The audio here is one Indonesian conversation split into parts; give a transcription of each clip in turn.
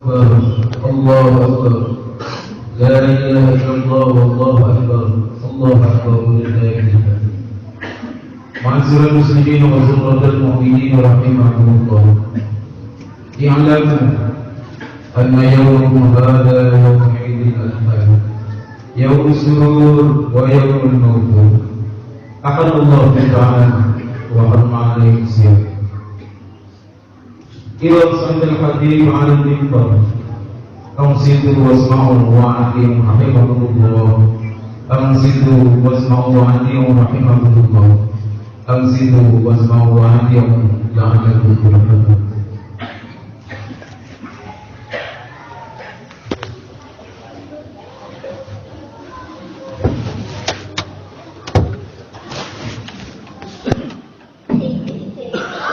الله أكبر لا إله إلا الله والله أكبر الله أكبر ولله الحمد. معاشر المسلمين وزمرة المؤمنين رحمكم الله، اعلموا أن يومكم هذا يوم عيد الأضحى، يوم السرور ويوم الموت. أحد الله تعالى وحرم عليه الصيام. إذا صعد الحديث على المنبر أنصتوا واسمعوا وأطيعوا رحمكم الله. أنصتوا واسمعوا وأطيعوا رحمكم الله. أنصتوا واسمعوا وأطيعوا لعلكم ترحمون.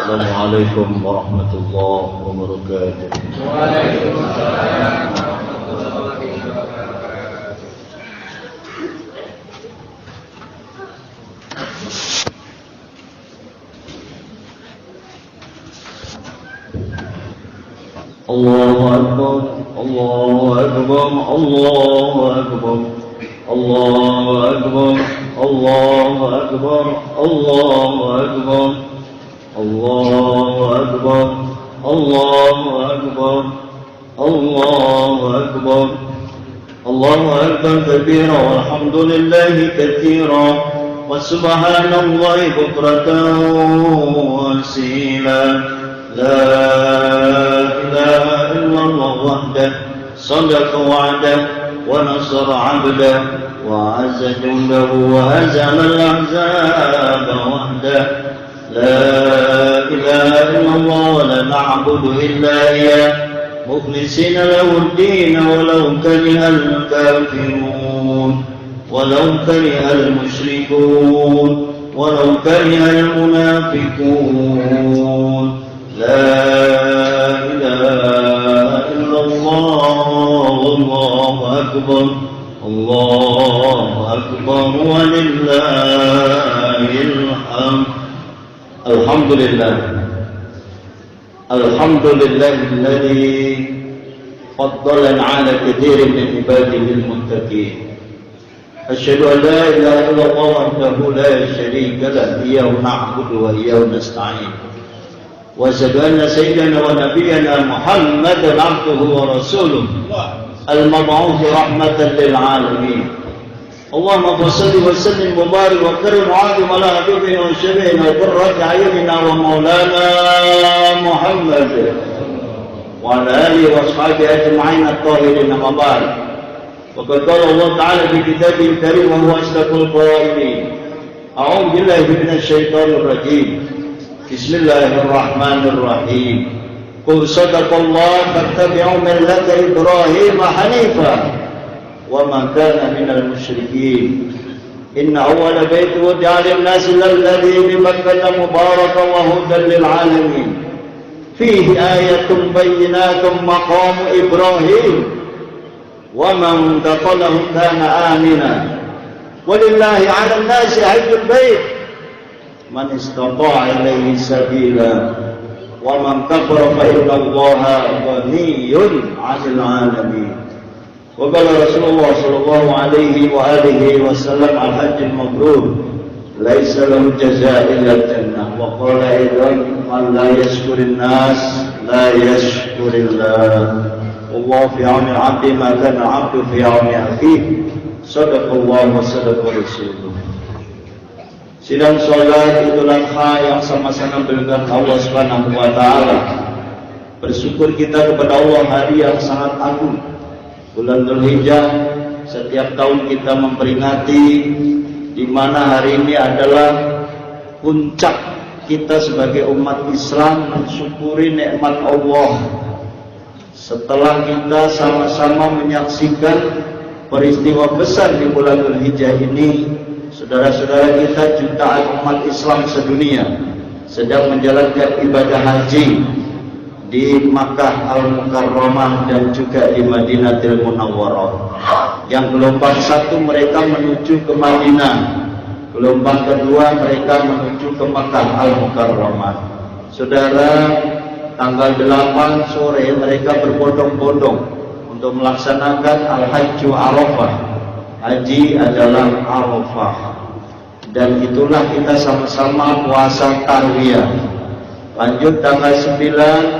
Assalamualaikum warahmatullahi wabarakatuh. Waalaikumsalam warahmatullahi wabarakatuh. Allahu Akbar, Allahu Akbar, Allahu Akbar, Allahu Akbar, Allahu Akbar, Allahu Akbar. الله أكبر الله أكبر الله أكبر الله أكبر كبيرا والحمد لله كثيرا وسبحان الله بكرة وأصيلا. لا إله إلا الله وحده صدق وعده ونصر عبده وأعز جنده وهزم الأحزاب وحده. لا إله إلا الله ولا نعبد إلا إياه مخلصين له الدين ولو كره الكافرون ولو كره المشركون ولو كره المنافقون. لا إله إلا الله الله أكبر الله أكبر ولله الحمد. الحمد لله الحمد لله الذي فضلنا على كثير من عباده المتقين. أشهد أن لا إله إلا الله وحده لا شريك له إياه نعبد وإياه نستعين. وأشهد أن سيدنا ونبينا محمدا عبده ورسوله المبعوث رحمة للعالمين. اللهم صل وسلم وبارك وكرم وعظم على حبيبنا وشفيعنا وقرة أعيننا ومولانا محمد وعلى آله وأصحابه أجمعين الطاهرين. أما بعد، وقد قال الله تعالى في كتابه الكريم وهو أصدق القائلين: أعوذ بالله من الشيطان الرجيم. بسم الله الرحمن الرحيم. قل صدق الله فاتبعوا ملة إبراهيم حنيفا وما كان من المشركين. إن أول بيت وضع للناس للذي بمكة مباركا وهدى للعالمين فيه آية بينات مقام إبراهيم ومن دخله كان آمنا ولله على الناس حج البيت من استطاع إليه سبيلا ومن كفر فإن الله غني عن العالمين. وقال رسول الله صلى الله عليه وآله وسلم: الحج المبرور ليس له جزاء إلا الجنة. وقال أيضا: من لا يشكر الناس لا يشكر الله. والله في عون العبد ما كان العبد في عون أخيه. صدق الله وصدق رسوله. Sidang sholat Idul Adha yang sama-sama berkat Allah Subhanahu wa Ta'ala. Bersyukur kita kepada Allah hari yang sangat agung, bulan Dzulhijjah. Setiap tahun kita memperingati, di mana hari ini adalah puncak kita sebagai umat Islam mensyukuri nikmat Allah. Setelah kita sama-sama menyaksikan peristiwa besar di bulan Dzulhijjah ini, saudara-saudara kita jutaan umat Islam sedunia sedang menjalankan ibadah haji di Makkah Al-Mukarramah dan juga di Madinatul Munawwarah. Yang gelombang satu mereka menuju ke Madinah, gelombang kedua mereka menuju ke Makkah Al-Mukarramah. Saudara, tanggal 8 sore mereka berbondong-bondong untuk melaksanakan Al-Hajju Arafah. Haji adalah Arafah. Dan itulah kita sama-sama puasa tarwiyah. Lanjut tanggal 9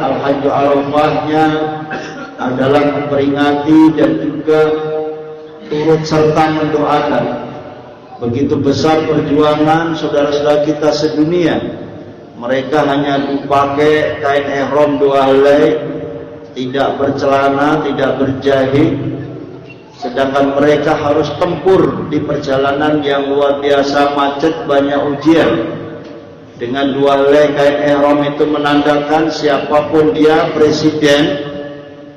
Al-Hajju Arafahnya adalah memperingati dan juga turut serta mendoakan begitu besar perjuangan saudara-saudara kita sedunia. Mereka hanya pakai kain ihram 2 helai, tidak bercelana, tidak berjahit, sedangkan mereka harus tempur di perjalanan yang luar biasa macet, banyak ujian. Dengan 2 helai kain ihram itu menandakan siapapun dia, presiden,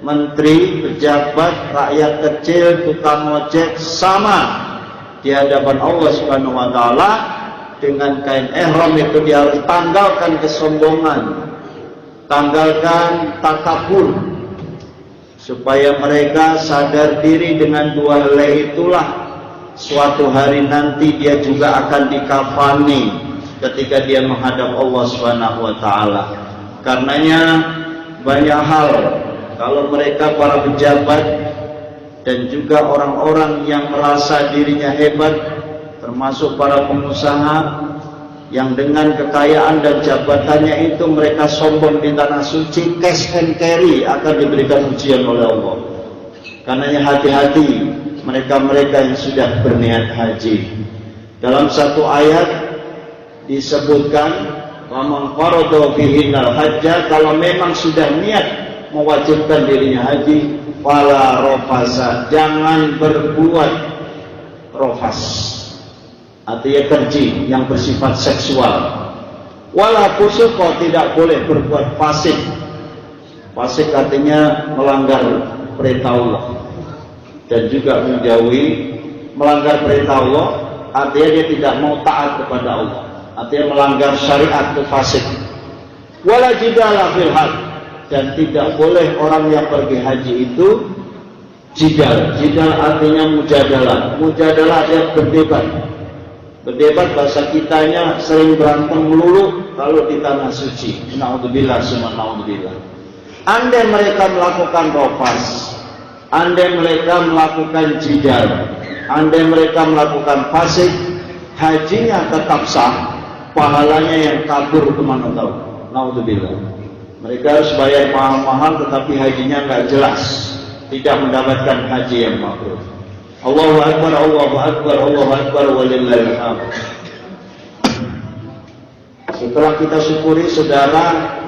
menteri, pejabat, rakyat kecil, tukang ojek, sama di hadapan Allah Subhanahu wa taala. Dengan kain ihram itu dia harus tanggalkan kesombongan, tanggalkan takabur, supaya mereka sadar diri dengan 2 helai itulah suatu hari nanti dia juga akan dikafani ketika dia menghadap Allah Subhanahu wa taala. Karenanya banyak hal kalau mereka para pejabat dan juga orang-orang yang merasa dirinya hebat, termasuk para pengusaha yang dengan kekayaan dan jabatannya itu mereka sombong di tanah suci, cash and carry akan diberikan ujian oleh Allah. Karenanya hati-hati mereka-mereka yang sudah berniat haji. Dalam satu ayat disebutkan, "Faman farada fihinal hajja", kalau memang sudah niat mewajibkan dirinya haji, fala rofasa, jangan berbuat rofas, artinya kerji yang bersifat seksual. Wala fusuqa, tidak boleh berbuat fasik. Fasik artinya melanggar perintah Allah dan juga menjauhi. Melanggar perintah Allah artinya dia tidak mau taat kepada Allah, artinya melanggar syariat, itu fasik. Wala jidala fil hajj, dan tidak boleh orang yang pergi haji itu jidal. Jidal artinya mujadalah. Mujadalah dia berdebat. Berdebat bahasa kitanya sering berantem melulu kalau di tanah suci. Na'udzubillah summa na'udzubillah. Andai mereka melakukan rofas, andai mereka melakukan jidal, andai mereka melakukan fasik, hajinya tetap sah, pahalanya yang kabur kemana tahu. Na'udzubillah. Mereka harus bayar mahal-mahal tetapi hajinya nggak jelas, tidak mendapatkan haji yang mabrur. Allahu Akbar, Allahu Akbar, Allahu Akbar, walillahil hamd. Setelah kita syukuri saudara,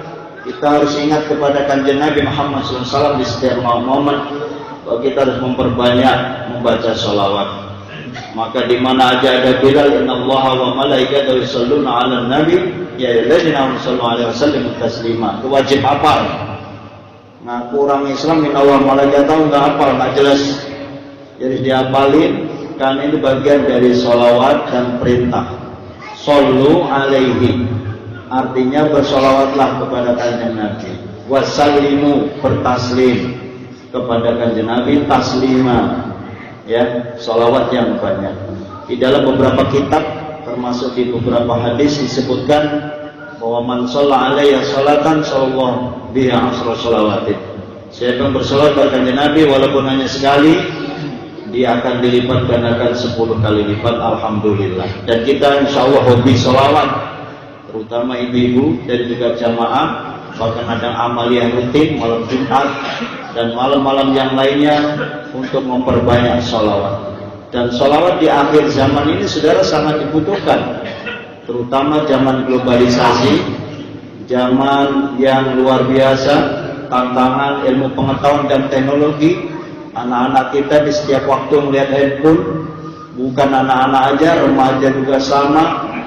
kita harus ingat kepada kanjeng Nabi Muhammad SAW di setiap momen bahwa kita harus memperbanyak membaca sholawat. Maka di mana aja ada Bilal, innallaha wa malaikatahu yusholluna 'alan nabi ya ayyuhalladzina amanu shollu 'alaihi wa sallimu taslima. Itu wajib hafal. Ngaku orang Islam innallaha wa malaikatahu enggak hafal, enggak jelas. Jadi dihafalin karena ini bagian dari sholawat dan perintah. Shollu 'alaihi artinya bersolawatlah kepada kanjeng Nabi. Wasallimu, bertaslim kepada kanjeng Nabi, taslima, ya, sholawat yang banyak. Di dalam beberapa kitab, termasuk di beberapa hadis disebutkan bahwa man shalla alaiya sholatan sallallahu biha asra sholawatin. Siapa yang bersolawat kepada kanjeng Nabi walaupun hanya sekali, dia akan dilipat gandakan 10 kali lipat. Alhamdulillah. Dan kita insya Allah hobi sholawat, terutama ibu-ibu dan juga jamaah. Bahkan ada amalia rutin malam Jumat dan malam-malam yang lainnya untuk memperbanyak sholawat. Dan sholawat di akhir zaman ini saudara sangat dibutuhkan, terutama zaman globalisasi, zaman yang luar biasa, tantangan ilmu pengetahuan dan teknologi. Anak-anak kita di setiap waktu melihat handphone, bukan anak-anak aja, remaja juga sama,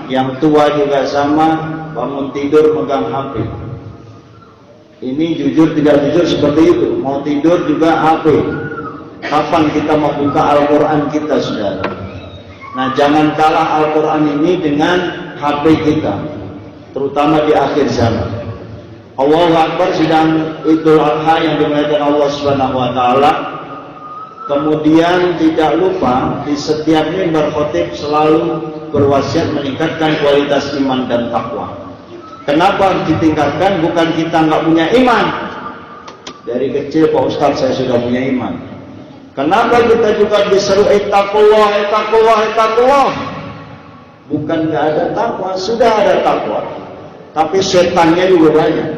yang tua juga sama, bangun tidur megang HP. Ini jujur tidak jujur seperti itu, mau tidur juga HP. Kapan kita mau buka Al-Quran kita, saudara? Nah, jangan kalah Al-Quran ini dengan HP kita, terutama di akhir zaman. Allahu Akbar, sedang Idul Adha yang dimuliakan Allah Subhanahu wa taala. Kemudian tidak lupa di setiap mimbar khotib selalu berwasiat meningkatkan kualitas iman dan takwa. Kenapa harus ditingkatkan? Bukan kita nggak punya iman. Dari kecil Pak Ustadz saya sudah punya iman. Kenapa kita juga diseru ittaqullah, ittaqullah, ittaqullah? Bukan nggak ada takwa, sudah ada takwa. Tapi setannya juga banyak.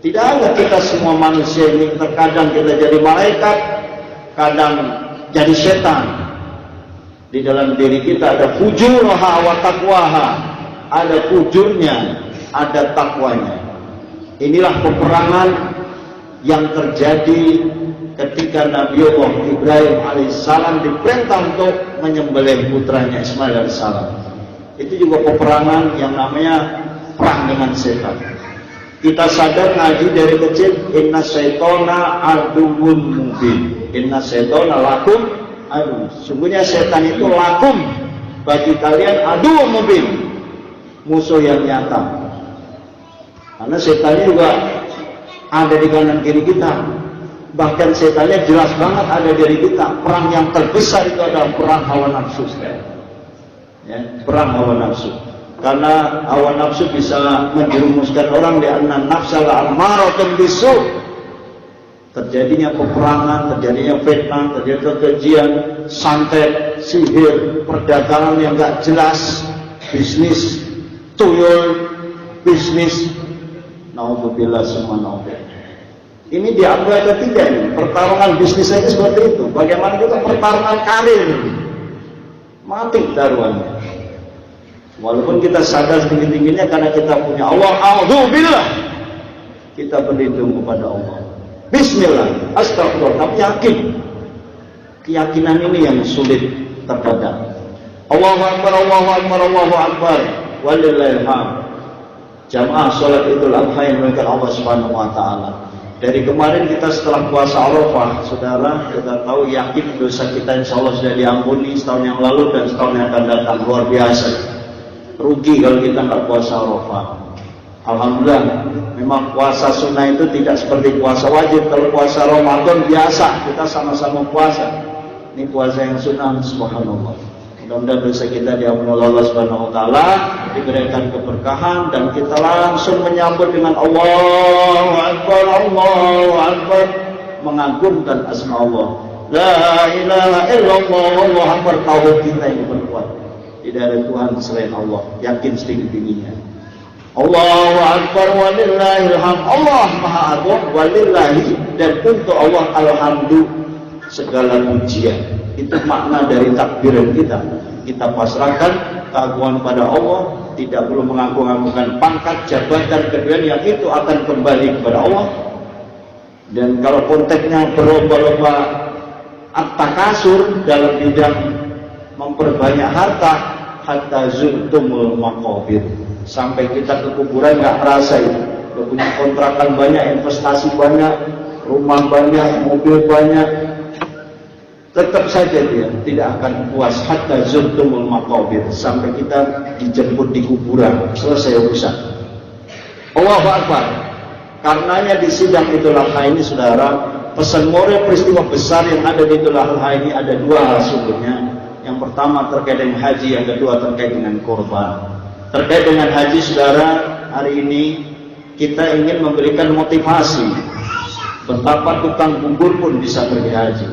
Tidak ada kita semua manusia ini, terkadang kita jadi malaikat, kadang jadi setan. Di dalam diri kita ada fujurha wa taqwaha, ada fujurnya, ada takwanya. Inilah peperangan yang terjadi ketika Nabiullah Ibrahim alaihissalam diperintah untuk menyembelih putranya Ismail alaihissalam. Itu juga peperangan yang namanya perang dengan setan. Kita sadar ngaji dari kecil, inna syaitona aduwwun mubin. Inna syaitona lakum adu. Sungguhnya setan itu lakum bagi kalian aduwwun mubin, musuh yang nyata. Karena setannya juga ada di kanan kiri kita. Bahkan setannya jelas banget ada dari kita. Perang yang terbesar itu adalah perang hawa nafsu. Ya, perang hawa nafsu. Karena hawa nafsu bisa menjerumuskan orang di anna nafsal ammaratun bisu. Terjadinya peperangan, terjadinya fitnah, terjadinya kekejian, santet, sihir, perdagangan yang gak jelas, bisnis tuyul, bisnis naudzubillah semua naudzubillah. Ini diakui atau tidak ini? Pertarungan bisnis saja seperti itu. Bagaimana juga pertarungan karir? Mati taruhannya. Walaupun kita sadar setinggi-tingginya karena kita punya Allah, a'udzubillah, kita berlindung kepada Allah. Bismillah, astagfirullah, tapi yakin. Keyakinan ini yang sulit terkadang. Allahu Akbar, Allahu Akbar, Allahu Akbar, walillahil hamd. Jamaah sholat Idul Adha yang dimuliakan Allah Subhanahu wa taala. Dari kemarin kita setelah puasa Arafah, saudara, kita tahu yakin dosa kita insya Allah sudah diampuni setahun yang lalu dan setahun yang akan datang. Luar biasa. Rugi kalau kita nggak puasa Arafah. Alhamdulillah, memang puasa sunnah itu tidak seperti puasa wajib. Kalau puasa Ramadan biasa, kita sama-sama puasa. Ini puasa yang sunnah, subhanallah. Mudah-mudahan dosa kita diampuni oleh Allah Subhanahu wa taala, diberikan keberkahan dan kita langsung menyambut dengan Allahu Akbar, Allahu Akbar, mengagungkan asma Allah. La ilaha illallah, Allahu Akbar, tauhid kita yang berkuat. Tidak ada Tuhan selain Allah, yakin setinggi-tingginya. Allahu Akbar walillahil hamd. Allah Maha Agung, walillahi, dan untuk Allah alhamdulillah segala pujian. Itu makna dari takbiran kita. Kita pasrahkan keagungan pada Allah, tidak perlu mengagung-agungkan pangkat, jabatan, kedua yang itu akan kembali kepada Allah. Dan kalau konteksnya berlomba-lomba at-takasur dalam bidang memperbanyak harta, hatta zurtumul maqabir, sampai kita ke kuburan nggak rasa itu. Udah punya kontrakan banyak, investasi banyak, rumah banyak, mobil banyak, tetap saja dia tidak akan puas. Hatta zurtumul maqabir, sampai kita dijemput di kuburan, selesai urusan. Allahu Akbar. Karenanya di sidang Idul Adha ini, saudara, pesan moral peristiwa besar yang ada di Idul Adha ini ada dua hal sungguhnya. Yang pertama terkait dengan haji, yang kedua terkait dengan korban. Terkait dengan haji, saudara, hari ini kita ingin memberikan motivasi betapa tukang bubur pun bisa pergi haji,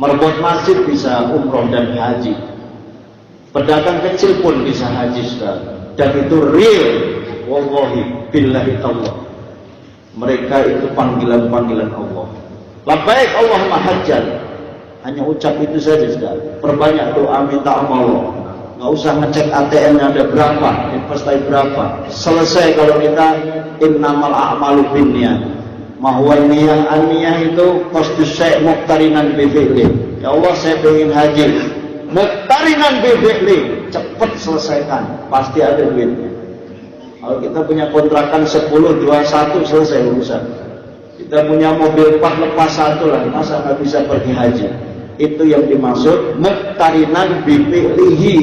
merebut masjid bisa umroh dan haji, pedagang kecil pun bisa haji, saudara. Dan itu real, wallahi billahi ta'ala. Mereka itu panggilan-panggilan Allah. Labbaik Allahumma hajjan. Hanya ucap itu saja, saudara. Perbanyak doa, minta amal. Nggak usah ngecek ATM-nya ada berapa, investasi berapa. Selesai kalau kita innamal a'malu binniyat. Mahwa niyah an-niyah itu qasdus syai' muqtarinan bi fi'li. Ya Allah, saya ingin haji. Muqtarinan bi fi'li. Cepat selesaikan, pasti ada duitnya. Kalau kita punya kontrakan 10, 21 selesai urusan. Kita punya mobil 4 lepas 1 lah, masa nggak bisa pergi haji? Itu yang dimaksud muqtarinan bi fi'lihi.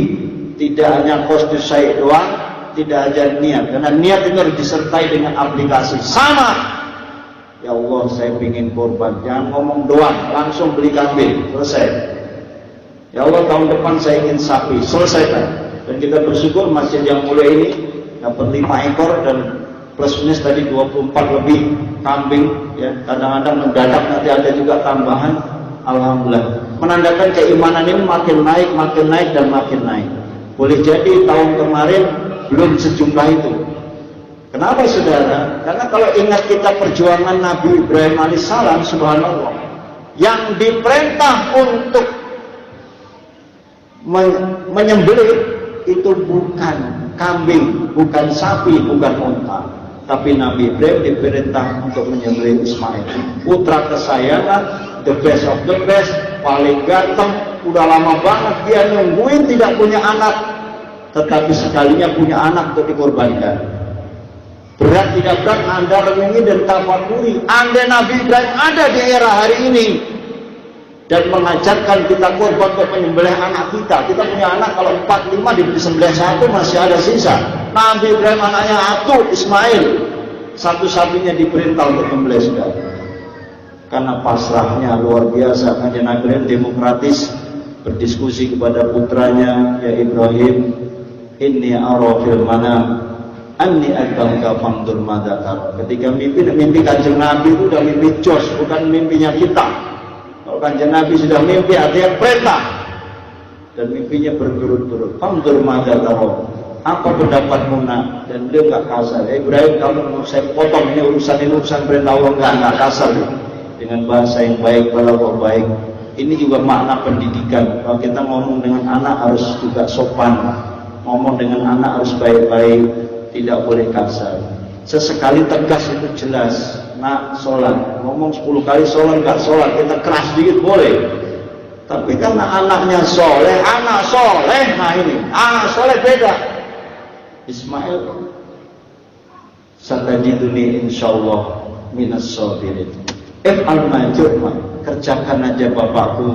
Tidak hanya qasdus syai' doang, tidak aja niat, karena niat itu harus disertai dengan aplikasi. Sama. Ya Allah, saya ingin korban. Jangan ngomong doang, langsung beli kambing, selesai. Ya Allah, tahun depan saya ingin sapi, selesaikan. Dan kita bersyukur masjid yang mulai ini dapat 5 ekor dan plus minus tadi 24 lebih kambing ya. Kadang-kadang mendadak nanti ada juga tambahan. Alhamdulillah, menandakan keimanan ini makin naik dan makin naik. Boleh jadi tahun kemarin belum sejumlah itu. Kenapa saudara? Karena kalau ingat kita perjuangan Nabi Ibrahim alaihissalam, subhanallah, yang diperintah untuk menyembelih itu bukan kambing, bukan sapi, bukan unta, tapi Nabi Ibrahim diperintah untuk menyembelih Ismail, putra kesayangan, the best of the best, paling ganteng. Udah lama banget dia nungguin tidak punya anak, tetapi sekalinya punya anak untuk dikorbankan. Berat tidak berat Anda renungi dan tafakuri. Andai Nabi Ibrahim ada di era hari ini dan mengajarkan kita korban untuk menyembelih anak kita punya anak, kalau 4-5 disembelih 1 masih ada sisa. Nabi Ibrahim anaknya Atu Ismail, satu-satunya diperintah untuk menyembelih saudara. Karena pasrahnya luar biasa. Kanjeng Nabi Ibrahim demokratis berdiskusi kepada putranya, ya Ibrahim, inni ara fil manam anni adbahka fandur madakar. Ketika mimpi Kanjeng Nabi itu udah mimpi jos, bukan mimpinya kita. Kalau Kanjeng Nabi sudah mimpi artinya perintah, dan mimpinya berturut-turut. Fandur madakar, apa pendapatmu nak? Dan beliau nggak kasar. Ibrahim, kamu mau saya potong, ini urusan perintah Allah, nggak kasar. Dengan bahasa yang baik, kalau baik. Ini juga makna pendidikan. Kalau kita ngomong dengan anak harus juga sopan, ngomong dengan anak harus baik-baik, tidak boleh kasar. Sesekali tegas itu jelas. Nak sholat, ngomong 10 kali sholat nggak sholat, kita keras dikit boleh. Tapi karena anaknya soleh, anak soleh, nah ini anak soleh beda. Ismail, satajiduni insyaallah minas sabirin. Kerjakan aja bapakku.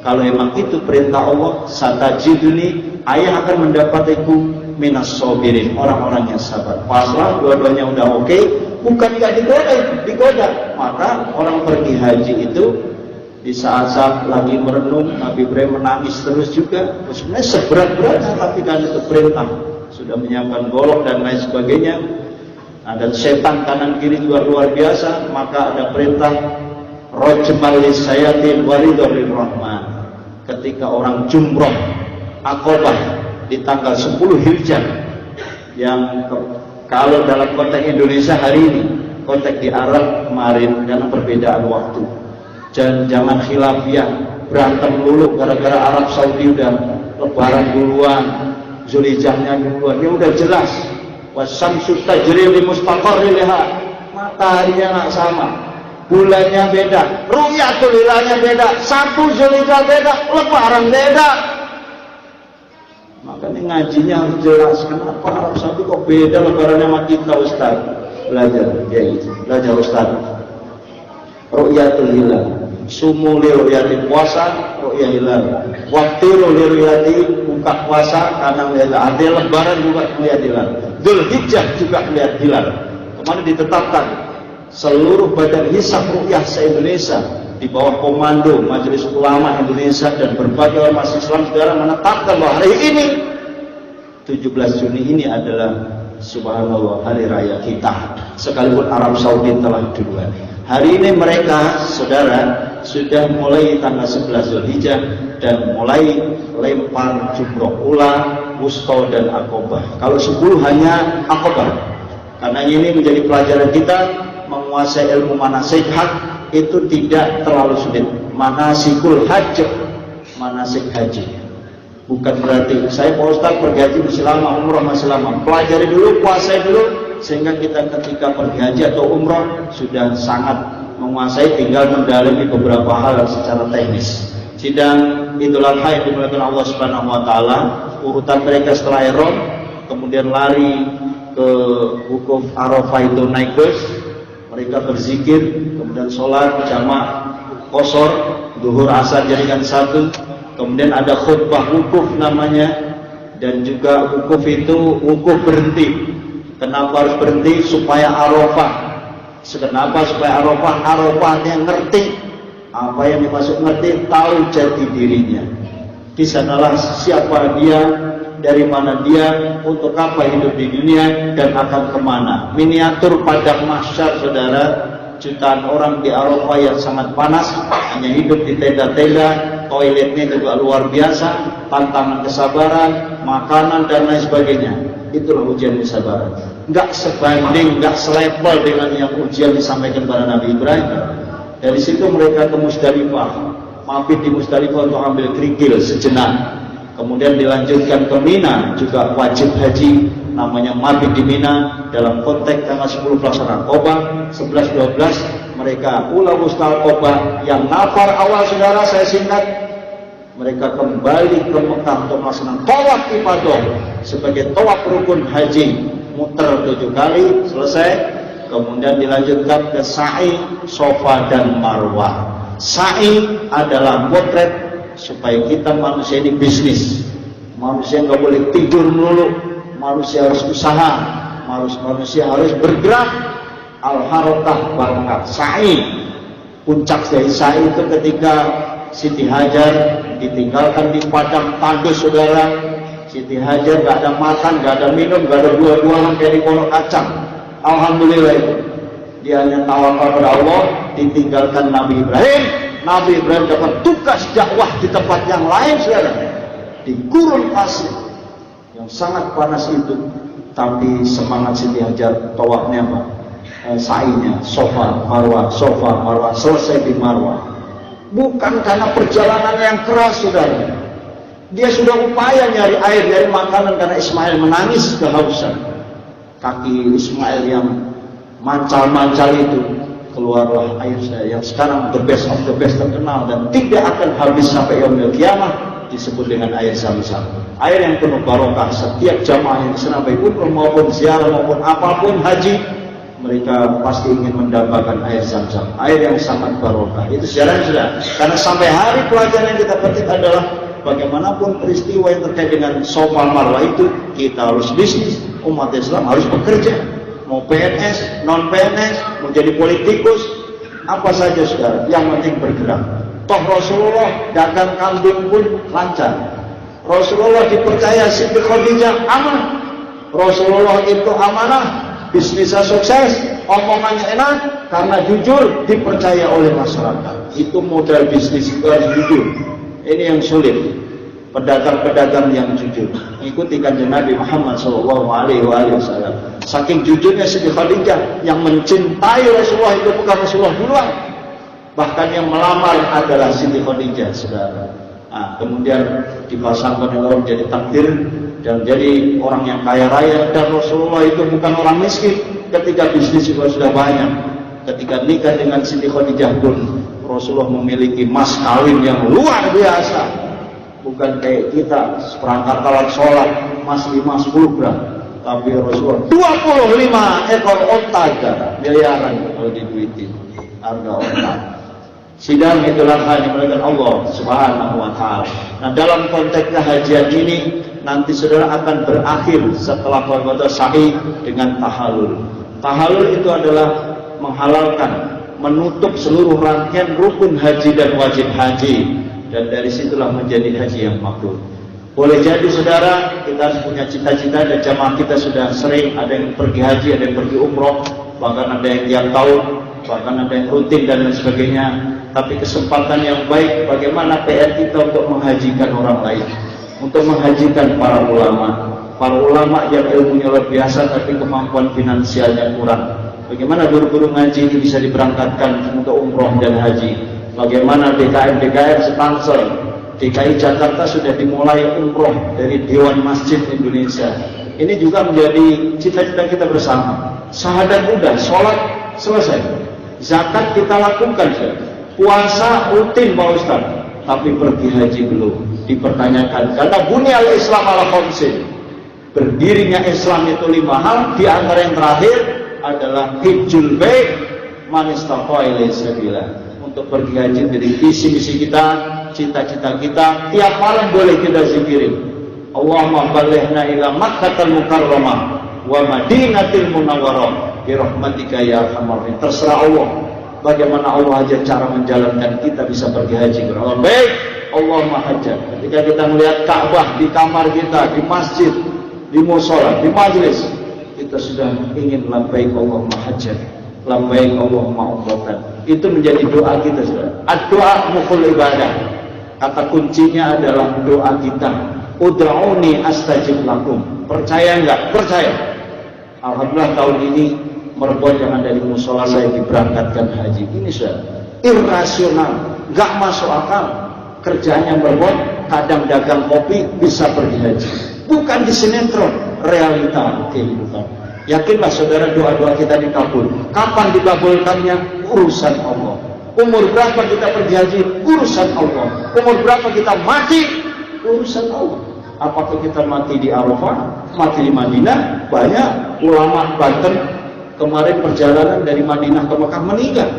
Kalau emang itu perintah Allah, satajiduni, ayah akan mendapatiku minas sabirin, orang-orang yang sabar. Pasrah, dua-duanya udah oke, bukan nggak digoda. Maka orang pergi haji itu di saat-saat lagi merenung, Nabi Ibrahim menangis terus juga. Sebenarnya seberat-beratnya, tapi kan itu perintah, sudah menyiapkan golok dan lain sebagainya. Nah, dan setan kanan kiri juga luar biasa. Maka ada perintah rojmal lisayatin walidolir rahman. Ketika orang jumroh Aqabah di tanggal 10 Hijjah, yang kalau dalam konteks Indonesia hari ini, konteks di Arab kemarin karena perbedaan waktu, zaman khilafiyah berantem dulu gara-gara Arab Saudi udah lebaran duluan, Zulhijjahnya duluan. Ya udah jelas, wasyamsu tajri li mustaqarri liha, mataharinya nggak sama, bulannya beda, ru'yatul hilalnya beda, 1 Zulhijjah beda, lebaran beda. Makanya ngajinya harus jelas. Kenapa Arab Saudi kok beda lebarannya sama kita, Ustaz? Belajar, ya belajar Ustaz. Ru'yatul hilal, sumu li ru'yati puasa, ru'ya hilal. Waqtilu li ru'yati buka puasa karena melihat adil, lebaran juga melihat hilal. Dzulhijjah juga melihat hilal. Kemarin ditetapkan seluruh badan hisab ru'yah se-Indonesia di bawah komando Majelis Ulama Indonesia dan berbagai ormas Islam saudara menetapkan bahwa hari ini 17 Juni ini adalah subhanallah hari raya kita, sekalipun Arab Saudi telah duluan. Hari ini mereka saudara sudah mulai tanggal 11 Zulhijjah dan mulai lempar jumroh ula, wusta dan Aqabah. Kalau 10 hanya Aqabah. Karena ini menjadi pelajaran kita, menguasai ilmu manasik haj itu tidak terlalu sulit. Manasikul hajj, manasik haji. Bukan berarti saya Pak Ustaz pergi haji masih lama, umrah masih lama. Pelajari dulu, kuasai dulu, sehingga kita ketika pergi haji atau umrah sudah sangat menguasai, tinggal mendalami beberapa hal secara teknis. Sidang Idul Adha yang dimuliakan Allah Subhanahu wa taala, urutan mereka setelah ihram, kemudian lari ke wukuf Arafah itu naik bus, mereka berzikir, kemudian sholat jamaah qashar, zuhur asar jadikan satu, kemudian ada khutbah wukuf namanya, dan juga wukuf itu wukuf berhenti. Kenapa harus berhenti? Supaya Arafah. Kenapa supaya Arafah? Arafahnya ngerti apa yang dimaksud ngerti, tahu jati dirinya. Di sanalah siapa dia dari mana dia, untuk apa hidup di dunia, dan akan kemana. Miniatur padang mahsyar, saudara. Jutaan orang di Arafah yang sangat panas, hanya hidup di tenda-tenda, toiletnya juga luar biasa, tantangan kesabaran, makanan dan lain sebagainya. Itulah ujian kesabaran. Enggak sebanding, enggak selevel dengan yang ujian disampaikan pada Nabi Ibrahim. Dari situ mereka ke Musdalifah, mabit di Musdalifah untuk ambil kerikil sejenak. Kemudian dilanjutkan ke Mina, juga wajib haji, namanya mabit di Mina. Dalam konteks tanggal 10 pelaksanaan Qoba, 11-12 mereka ulah mustal Qoba. Yang nafar awal, saudara, saya singkat, mereka kembali ke Mekah untuk melaksanakan tawaf ifadah sebagai tawaf rukun haji, muter 7 kali, selesai. Kemudian dilanjutkan ke sa'i, Safa dan Marwah. Sa'i adalah potret supaya kita manusia ini bisnis. Manusia nggak boleh tidur melulu, manusia harus usaha, manusia harus bergerak. Al-harakah barakah. Sa'i, puncak dari sa'i itu ketika Siti Hajar ditinggalkan di padang tandus, saudara. Siti Hajar nggak ada makan, nggak ada minum, nggak ada buah-buahan kayak di pondok kacang. Alhamdulillah itu. Dia hanya tawakal pada Allah, ditinggalkan Nabi Ibrahim. Nabi Ibrahim dapat tugas dakwah di tempat yang lain, saudara. Di gurun pasir yang sangat panas itu, tapi semangat Siti Hajar tawafnya apa? Sa'inya, Safa, Marwah, Safa, Marwah, selesai di Marwah. Bukan karena perjalanan yang keras, saudara. Dia sudah upaya nyari air, nyari makanan karena Ismail menangis kehausan. Kaki Ismail yang mancal-mancal itu, keluarlah air saya yang sekarang the best of the best terkenal dan tidak akan habis sampai yaumil kiamah, disebut dengan air Zam-Zam. Air yang penuh barokah. Setiap jamaah yang disana baik umroh maupun ziarah maupun apapun haji, mereka pasti ingin mendapatkan air Zam-Zam, air yang sangat barokah. Itu sejarahnya sudah. Karena sampai hari pelajaran yang kita petik adalah bagaimanapun peristiwa yang terkait dengan Safa Marwah itu, kita harus bisnis. Umat Islam harus bekerja, mau PNS, non PNS, mau jadi politikus, apa saja, saudara, yang penting bergerak. Toh Rasulullah dagang kambing pun lancar. Rasulullah dipercaya Siti Khadijah aman. Rasulullah itu amanah, bisnisnya sukses, omongannya enak, karena jujur dipercaya oleh masyarakat. Itu modal bisnis, itu harus jujur. Ini yang sulit. Pedagang-pedagang yang jujur ikuti kanjeng Nabi Muhammad SAW. Saking jujurnya Siti Khadijah, yang mencintai Rasulullah itu bukan Rasulullah duluan, bahkan yang melamar adalah Siti Khadijah, saudara. Kemudian dipasangkan orang jadi takdir dan jadi orang yang kaya raya. Dan Rasulullah itu bukan orang miskin. Ketika bisnis juga sudah banyak. Ketika nikah dengan Siti Khadijah pun Rasulullah memiliki mas kawin yang luar biasa. Bukan kayak kita seperangkat alat sholat mas 5-10 gram, tapi Rasulullah 25 ekor onta, miliaran kalau diduitin harga onta. Sidang itulah hanya melakukan Allah Subhanahu wa Ta'ala. Nah, dalam konteks kehajian ini nanti saudara akan berakhir setelah ibadah sa'i dengan tahalul. Tahalul itu adalah menghalalkan, menutup seluruh rangkaian rukun haji dan wajib haji. Dan dari situlah menjadi haji yang mabrur. Boleh jadi, saudara, kita harus punya cita-cita, dan jamaah kita sudah sering ada yang pergi haji, ada yang pergi umroh, bahkan ada yang tiap tahun, bahkan ada yang rutin dan lain sebagainya. Tapi kesempatan yang baik, bagaimana PR kita untuk menghajikan orang lain, untuk menghajikan para ulama yang ilmunya luar biasa tapi kemampuan finansialnya kurang. Bagaimana guru-guru ngaji ini bisa diberangkatkan untuk umroh dan haji? Bagaimana DKM Setangsel, DKI Jakarta sudah dimulai umroh dari Dewan Masjid Indonesia. Ini juga menjadi cita-cita kita bersama. Syahadat udah, sholat selesai, zakat kita lakukan, puasa rutin Pak Ustaz, tapi pergi haji belum, dipertanyakan. Karena bunyal Islam ala khamsin, berdirinya Islam itu 5 hal. Di antara yang terakhir adalah hijjul bait man istata'a ilaihi sabila. Untuk pergi haji, dari visi-misi kita, cita-cita kita, tiap malam boleh kita zikirin. Allahumma balighna ila Makkatal Mukarramah wa Madinatil Munawwarah bi rahmatika ya arhamar rahimin. Terserah Allah bagaimana Allah aja cara menjalankan kita bisa pergi haji. Baik, Allahumma hajjat. Ketika kita melihat Ka'bah di kamar kita, di masjid, di musola, di majlis, kita sudah ingin labbaik Allahumma hajjat, labbaik Allahumma umratan. Itu menjadi doa kita sudah. Doa mukul ibadah. Kata kuncinya adalah doa kita. Ud'uni astajib lakum. Percaya enggak? Percaya. Alhamdulillah tahun ini merbuat yang ada di musola saya diberangkatkan haji. Ini sudah irrasional, enggak masuk akal. Kerjanya berbuat, kadang dagang kopi, bisa pergi haji. Bukan di sinetron, realita kehidupan. Yakinlah saudara, doa-doa kita dikabul. Kapan dikabulkannya? Urusan Allah. Umur berapa kita pergi haji? Urusan Allah. Umur berapa kita mati? Urusan Allah. Apakah kita mati di Arafah, mati di Madinah? Banyak ulama Banten kemarin perjalanan dari Madinah ke Mekah meninggal.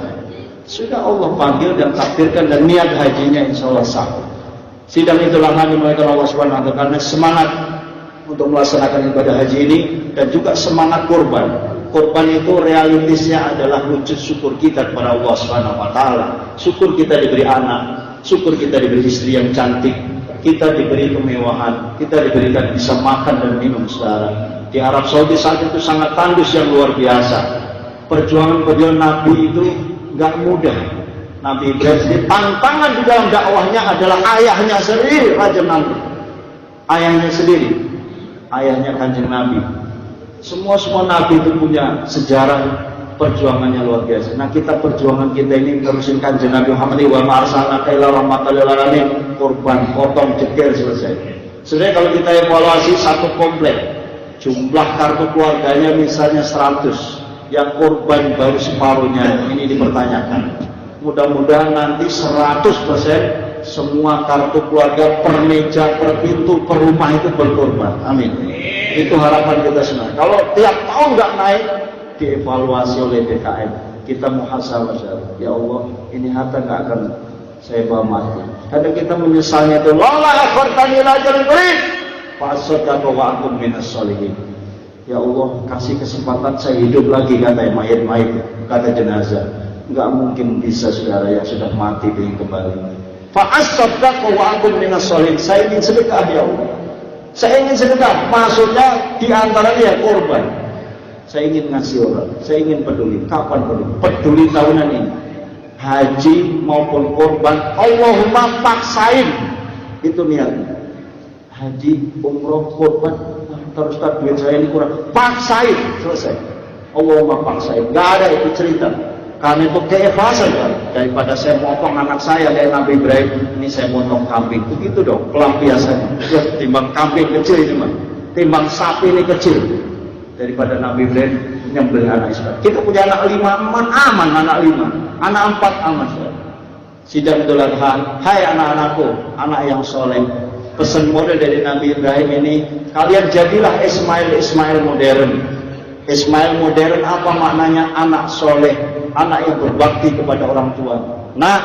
Sudah Allah panggil dan takdirkan, dan niat hajinya insya Allah sah. Sidang itulah kami dimuliakan Allah Subhanahu wa taala, karena semangat untuk melaksanakan ibadah haji ini dan juga semangat kurban. Kurban itu realitasnya adalah wujud syukur kita kepada Allah Subhanahu wa taala. Syukur kita diberi anak, syukur kita diberi istri yang cantik, kita diberi kemewahan, kita diberikan bisa makan dan minum sekarang. Di Arab Saudi saat itu sangat tandus yang luar biasa. Perjuangan Nabi itu nggak mudah. Nabi Ibrahim, tantangan di dalam dakwahnya adalah ayahnya sendiri, Raja Nabi. Ayahnya sendiri, ayahnya Kanjeng Nabi. Semua Nabi itu punya sejarah perjuangannya luar biasa. Nah, perjuangan kita ini terusin Kanjeng Nabi Muhammad wa ma'arsalnaka illa rahmatan lil alamin, korban, potong, ceker, selesai. Sebenarnya kalau kita evaluasi satu komplek, jumlah kartu keluarganya misalnya 100, yang korban baru separuhnya, ini dipertanyakan. Mudah-mudahan nanti 100% semua kartu keluarga per meja, per pintu, per rumah itu berkorban. Amin. Itu harapan kita semua. Kalau tiap tahun nggak naik, dievaluasi oleh BKM. Kita muhasabah, ya Allah, ini harta nggak akan saya bawa mati. Kadang kita menyesalnya itu, lala akhartani ila ajalin qarib fa asaddaqu wa akum minas sholihin. Ya Allah, kasih kesempatan saya hidup lagi, kata mayat-mayat, kata jenazah. Enggak mungkin bisa saudara yang sudah mati ingin kembali. Fa asaddaqu wa akum minas sholihin. Saya ingin sedekah ya Allah. Saya ingin sedekah, maksudnya diantaranya ya korban. Saya ingin ngasih orang, saya ingin peduli. Kapan peduli? Peduli tahunan ini. Haji maupun korban, Allahumma paksain. Itu niatnya. Haji, umroh, korban, terus duit saya ini kurang. Paksain, selesai. Allahumma paksain. Gak ada itu cerita. Karena itu keikhlasan kan. Daripada saya motong anak saya kayak Nabi Ibrahim, ini saya motong kambing. Begitu dong, pelampiasannya. Ya, timbang kambing kecil itu mah. Timbang sapi ini kecil. Daripada Nabi Ibrahim nyembelih anak Ismail. Kita punya anak 5, aman anak 5. Anak 4 aman. Sidang Idul Adha, hai anak-anakku, anak yang soleh. Pesan model dari Nabi Ibrahim ini, kalian jadilah Ismail modern. Ismail modern apa maknanya? Anak soleh, anak yang berbakti kepada orang tua. Nah,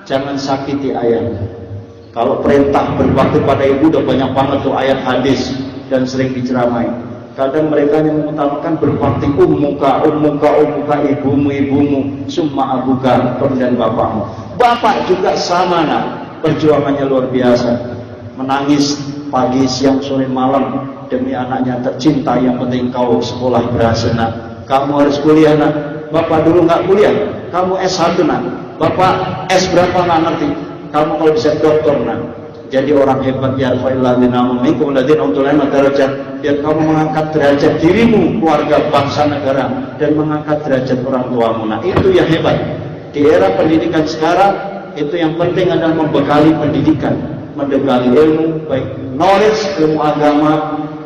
jangan sakiti ayahnya. Kalau perintah berbakti pada ibu udah banyak banget tuh ayat hadis dan sering diceramai. Kadang mereka yang mengutamakan berbakti ummuka, ibumu, summa abuka, kemudian bapakmu. Bapak juga sama, nak. Perjuangannya luar biasa. Menangis pagi, siang, sore, malam demi anaknya tercinta. Yang penting kau sekolah berhasil, nak. Kamu harus kuliah, nak. Bapak dulu nggak kuliah, kamu S1, nak. Bapak S berapa nggak ngerti. Kamu kalau bisa doktor, nak. Jadi orang hebat, ya fa'illadina minkum ladina utul ilma darajat. Biar kamu mengangkat derajat dirimu, keluarga, bangsa, negara, dan mengangkat derajat orang tuamu. Nah, itu yang hebat. Di era pendidikan sekarang, itu yang penting adalah membekali pendidikan, membekali ilmu, baik knowledge, ilmu agama,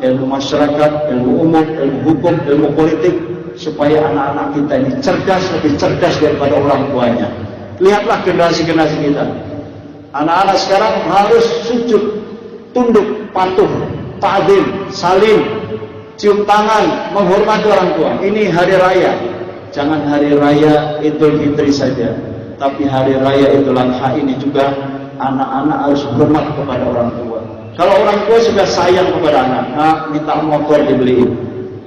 ilmu masyarakat, ilmu umum, ilmu hukum, ilmu politik, supaya anak-anak kita ini cerdas, lebih cerdas daripada orang tuanya. Lihatlah generasi-generasi kita. Anak-anak sekarang harus sujud, tunduk, patuh, ta'zim, salim, cium tangan, menghormati orang tua. Ini hari raya. Jangan hari raya Idul Fitri saja, tapi hari raya Idul Adha ini juga anak-anak harus hormat kepada orang tua. Kalau orang tua sudah sayang kepada anak, nah, minta motor dibeliin.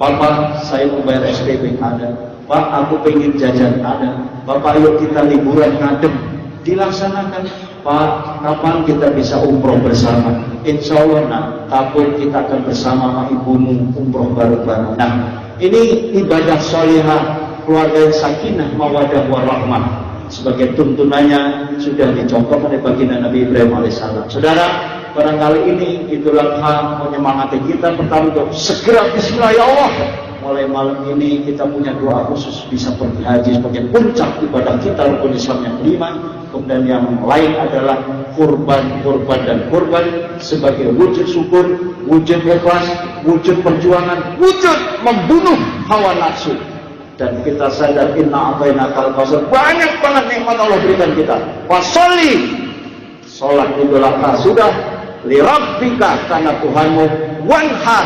Papa, saya mau bayar SPP, ada. Pak, aku pengen jajan, ada. Bapak, ayo kita liburan ngadem. dilaksanakan. Pak, kapan kita bisa umroh bersama? Insya Allah nak, tabung kita akan bersama sama ibumu umroh bareng-bareng. Nah, ini ibadah solihah, keluarga yang sakinah, mawadah, warahmah. Sebagai tuntunannya sudah dicontohkan oleh baginda Nabi Ibrahim alaihissalam. Saudara, barangkali ini Idul Adha menyemangati kita pertama untuk segera bismillah ya Allah. Mulai malam ini kita punya doa khusus bisa pergi haji sebagai puncak ibadah kita rukun Islam yang kelima. Kemudian yang lain adalah kurban sebagai wujud syukur, wujud ikhlas, wujud perjuangan, wujud membunuh hawa nafsu. Dan kita sadar inna a'tainakal kautsar, banyak banget nikmat Allah berikan kita. Washolli, sholat Idul Adha sudah, li rabbika, karena Tuhanmu, wanhar,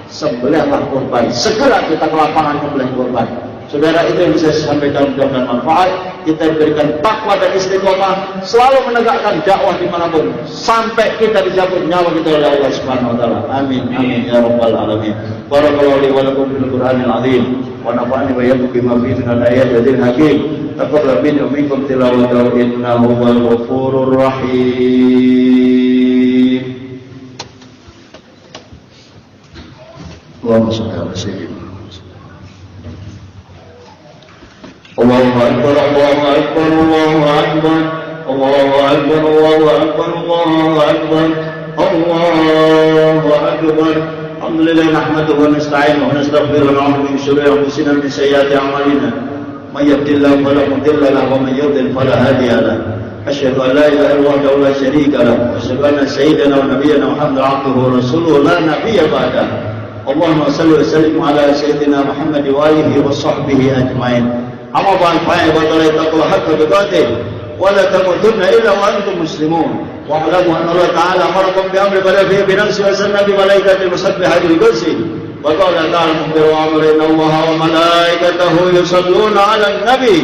sembelihlah kurban. Segera kita ke lapangan menyembelih kurban. Saudara, itu yang bisa saya sampaikan, mudah-mudahan manfaat. Kita diberikan takwa dan istiqomah, selalu menegakkan dakwah dimanapun sampai kita dicabut nyawa kita oleh Allah Subhanahu Wa Taala. Amin, amin ya rabbal alamin. Barakallahu li wa lakum bil Qur'anil azim, wa nafa'ani wa iyyakum bima fihi min al-ayatil hakim. Taqabbal minni wa minkum tilawatahu innahu wal ghafurur rahim. Allahumma shalli ala sayyidina Allahu Akbar, Allahu Akbar, Allahu Akbar, Allahu Akbar, Allahu Akbar, Allahu Akbar, Allahu Akbar. Alhamdulillah nahmaduhu wa nasta'inuhu wa nastaghfiruhu wa na'udzu min shururi anfusina wa min sayyiati a'malina. May yahdihillahu fala mudilla lahu wa may yudlil fala hadiya lahu. Asyhadu an la ilaha illallah wahdahu la syarika lahu wa asyhadu anna sayyidana wa nabiyyana Muhammadan 'abduhu wa rasuluhu la nabiyya ba'dahu. Allahumma shalli wa sallim ala sayyidina Muhammad wa alihi wa sahbihi ajma'in. Amma ba'd fa ibadallahi taqwa haqqa tuqatih wa la tamutunna illa wa antum muslimun. Wa alamu anna Allah ta'ala amarakum bi amri bada fihi bi nafsi wa sanna bi malaikati musabbihati bi qudsi. Wa qala ta'ala mukhbiru amri inna Allaha wa malaikatahu yusalluna 'alan nabi.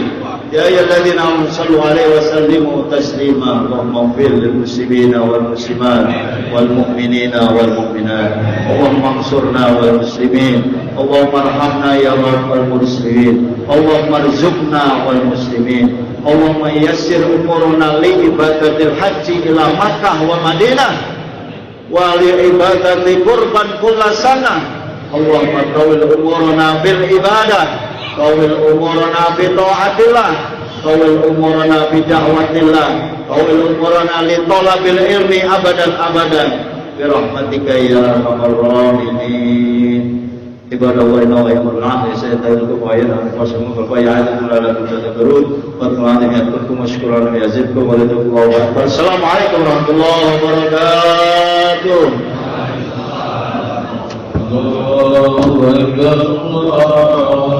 Ya ayyuhalladzina amanu sallu 'alaihi wa sallimu taslima. Allahumma ighfir lil muslimina wal muslimat wal mu'minina wal mu'minat. Allahumma ansurna wal muslimin. Allahumma arhamna ya rabbal muslimin. Allahumma arzuqna wal muslimin. Allahumma yassir umuruna li ibadatil haji ila Makkah wa Madinah wa li ibadati qurban kulla sana. Allahumma tawil umuruna bil ibadah, tawil umuruna bi ta'atillah, tawil umuruna bi da'watillah, tawil umuruna li talabil ilmi abadan abadan bi rahmatika ya arhamar rahimin. Ibadah Allah inna wa yamul a'la saya tahu wa yana qasmu fa ya'lamu la tadhkurun wa ta'ala yadhkurukum washkuran yazidkum wa lillahi akbar. Assalamualaikum warahmatullahi wabarakatuh. Allahu akbar.